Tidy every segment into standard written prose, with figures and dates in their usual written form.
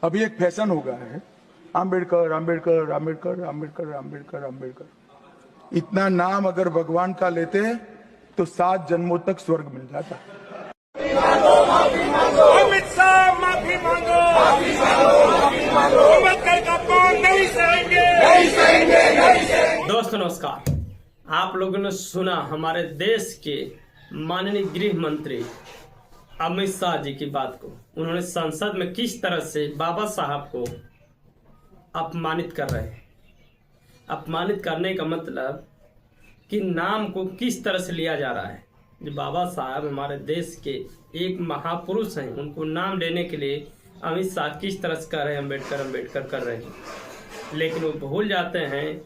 अभी एक फैशन हो गया है, आम्बेडकर आम्बेडकर आम्बेडकर आम्बेडकर आम्बेडकर आम्बेडकर। इतना नाम अगर भगवान का लेते तो 7 जन्मों तक स्वर्ग मिल जाता। अमित शाह माफी मांगो, अम्बेडकर का अपमान नहीं सहेंगे, नहीं सहेंगे, नहीं सहेंगे। दोस्तों नमस्कार। आप लोगों ने सुना हमारे देश के माननीय गृह मंत्री अमित शाह जी की बात को। उन्होंने संसद में किस तरह से बाबा साहब को अपमानित कर रहे हैं। अपमानित करने का मतलब कि नाम को किस तरह से लिया जा रहा है। जो बाबा साहब हमारे देश के एक महापुरुष हैं, उनको नाम लेने के लिए अमित शाह किस तरह से कर रहे हैं, अम्बेडकर अम्बेडकर कर रहे हैं। लेकिन वो भूल जाते हैं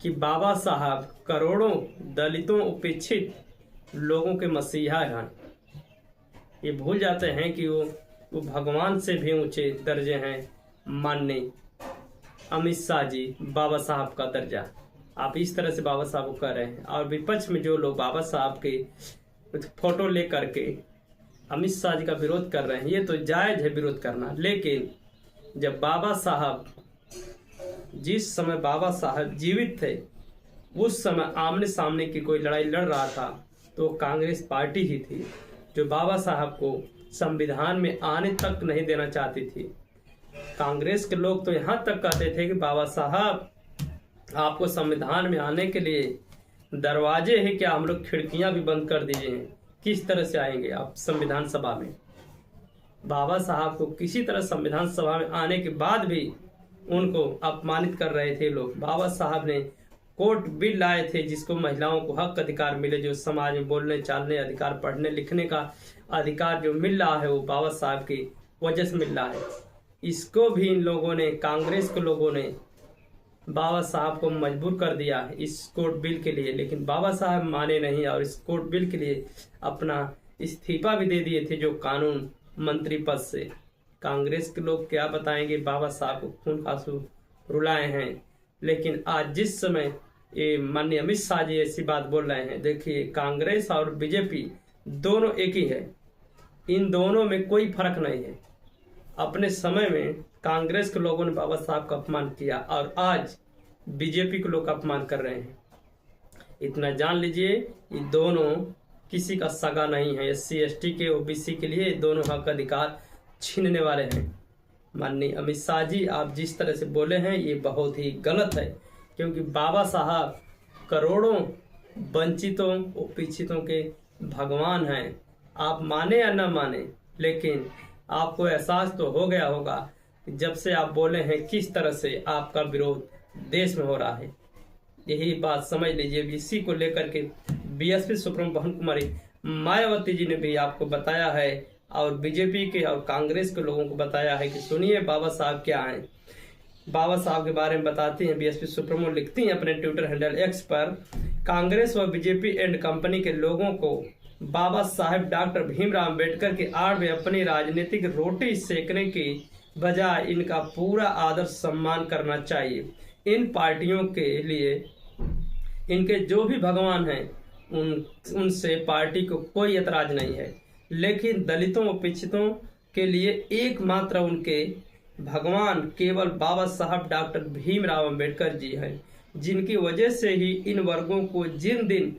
कि बाबा साहब करोड़ों दलितों उपेक्षित लोगों के मसीहा हैं। ये भूल जाते हैं कि वो भगवान से भी ऊंचे दर्जे हैं। माननीय अमित शाह जी बाबा साहब का दर्जा आप इस तरह से बाबा साहब को कर रहे हैं। और विपक्ष में जो लोग बाबा साहब के फोटो ले करके अमित शाह जी का विरोध कर रहे हैं, ये तो जायज है विरोध करना। लेकिन जब बाबा साहब, जिस समय बाबा साहब जीवित थे, उस समय आमने सामने की कोई लड़ाई लड़ रहा था तो कांग्रेस पार्टी ही थी, जो बाबा साहब को संविधान में आने तक नहीं देना चाहती थी। कांग्रेस के लोग तो यहाँ तक कहते थे कि बाबा साहब आपको संविधान में आने के लिए दरवाजे है क्या, हम लोग खिड़कियां भी बंद कर दीजिए, किस तरह से आएंगे आप संविधान सभा में। बाबा साहब को किसी तरह संविधान सभा में आने के बाद भी उनको अपमानित कर रहे थे लोग। बाबा साहब ने कोर्ट बिल लाए थे जिसको महिलाओं को हक अधिकार मिले, जो समाज में बोलने चालने अधिकार, पढ़ने लिखने का अधिकार जो मिल रहा है वो बाबा साहब की वजह से मिल रहा है। इसको भी इन लोगों ने, कांग्रेस के लोगों ने बाबा साहब को मजबूर कर दिया इस कोर्ट बिल के लिए। लेकिन बाबा साहब माने नहीं और इस कोर्ट बिल के लिए अपना इस्तीफा भी दे दिए थे, जो कानून मंत्री पद से। कांग्रेस के लोग क्या बताएंगे, बाबा साहब को खून आंसू रुलाए हैं। लेकिन आज जिस समय ये माननीय अमित शाह जी ऐसी बात बोल रहे हैं, देखिए कांग्रेस और बीजेपी दोनों एक ही है, इन दोनों में कोई फर्क नहीं है। अपने समय में कांग्रेस के लोगों ने बाबा साहब का अपमान किया और आज बीजेपी के लोग अपमान कर रहे हैं। इतना जान लीजिए, ये दोनों किसी का सगा नहीं है। SC ST के OBC के लिए दोनों हक अधिकार छीनने वाले हैं। माननीय अमित शाह जी, आप जिस तरह से बोले हैं ये बहुत ही गलत है, क्योंकि बाबा साहब करोड़ों वंचितों उपेक्षितों के भगवान हैं। आप माने या न माने, लेकिन आपको एहसास तो हो गया होगा जब से आप बोले हैं किस तरह से आपका विरोध देश में हो रहा है। यही बात समझ लीजिए। इसी को लेकर के BSP सुप्रीमो बहन कुमारी मायावती जी ने भी आपको बताया है और बीजेपी के और कांग्रेस के लोगों को बताया है कि सुनिए बाबा साहब क्या हैं। बाबा साहब के बारे में बताती हैं BSP सुप्रीमो, लिखती हैं अपने ट्विटर हैंडल X पर, कांग्रेस व बीजेपी एंड कंपनी के लोगों को बाबा साहेब डॉक्टर भीमराव अम्बेडकर की आड़ में अपनी राजनीतिक रोटी सेकने की बजाय इनका पूरा आदर सम्मान करना चाहिए। इन पार्टियों के लिए इनके जो भी भगवान हैं उनसे पार्टी को कोई एतराज नहीं है, लेकिन दलितों उपेक्षितों के लिए एकमात्र उनके भगवान केवल बाबा साहब डॉक्टर भीमराव अम्बेडकर जी हैं, जिनकी वजह से ही इन वर्गों को जिन दिन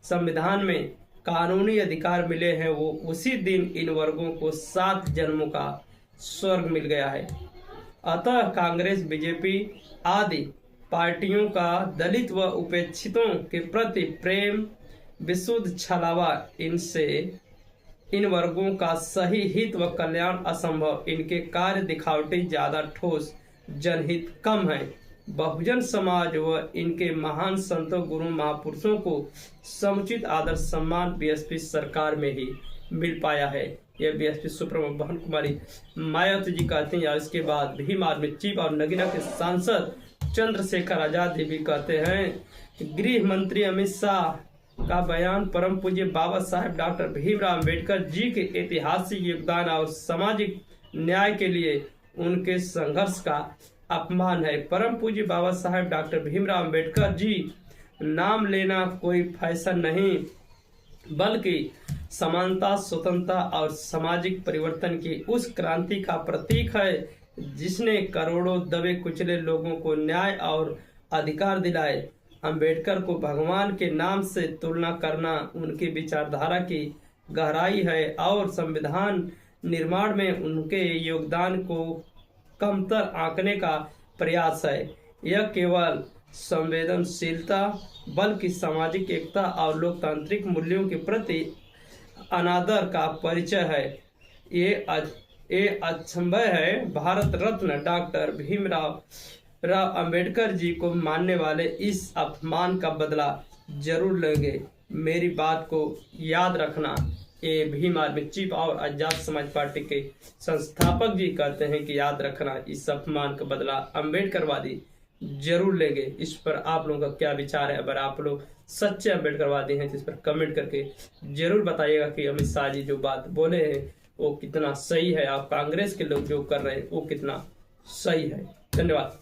संविधान में कानूनी अधिकार मिले हैं, वो उसी दिन इन वर्गों को 7 जन्मों का स्वर्ग मिल गया है। अतः कांग्रेस, बीजेपी आदि पार्टियों का दलित व उपेक्षितों के प्रति प्रेम विशुद्ध छलावा, इनसे इन वर्गों का सही हित व कल्याण असंभव। इनके कार्य दिखावटी, ज्यादा ठोस, जनहित कम है। बहुजन समाज व इनके महान संतों, गुरु, महापुरुषों को समुचित आदर सम्मान BSP सरकार में ही मिल पाया है। यह BSP सुप्रीमो बहन कुमारी मायावती जी कहते हैं। और इसके बाद भीम आर्मी चीफ और नगीना के सांसद चंद्रशेखर आजाद भी कहते हैं, गृह मंत्री अमित शाह का बयान परम पूज्य बाबा साहेब डॉक्टर भीमराव अम्बेडकर जी के ऐतिहासिक योगदान और सामाजिक न्याय के लिए उनके संघर्ष का अपमान है। परम पूज्य बाबा साहेब डॉक्टर भीमराव अम्बेडकर जी नाम लेना कोई फैशन नहीं, बल्कि समानता, स्वतंत्रता और सामाजिक परिवर्तन की उस क्रांति का प्रतीक है जिसने करोड़ों दबे कुचले लोगों को न्याय और अधिकार दिलाए। अंबेडकर को भगवान के नाम से तुलना करना उनकी विचारधारा की गहराई है और संविधान निर्माण में उनके योगदान को कमतर आंकने का प्रयास है। यह केवल संवेदनशीलता बल्कि सामाजिक एकता और लोकतांत्रिक मूल्यों के प्रति अनादर का परिचय है। ये अचंभव है, भारत रत्न डॉक्टर भीमराव अंबेडकर जी को मानने वाले इस अपमान का बदला जरूर लेंगे। मेरी बात को याद रखना। ये भीम आर्मी चीफ और आजाद समाज पार्टी के संस्थापक जी कहते हैं कि याद रखना, इस अपमान का बदला अंबेडकरवादी जरूर लेंगे। इस पर आप लोगों का क्या विचार है? अगर आप लोग सच्चे अंबेडकरवादी हैं तो इस पर कमेंट करके जरूर बताइएगा कि अमित शाह जी जो बात बोले हैं वो कितना सही है और कांग्रेस के लोग जो कर रहे हैं वो कितना सही है। धन्यवाद।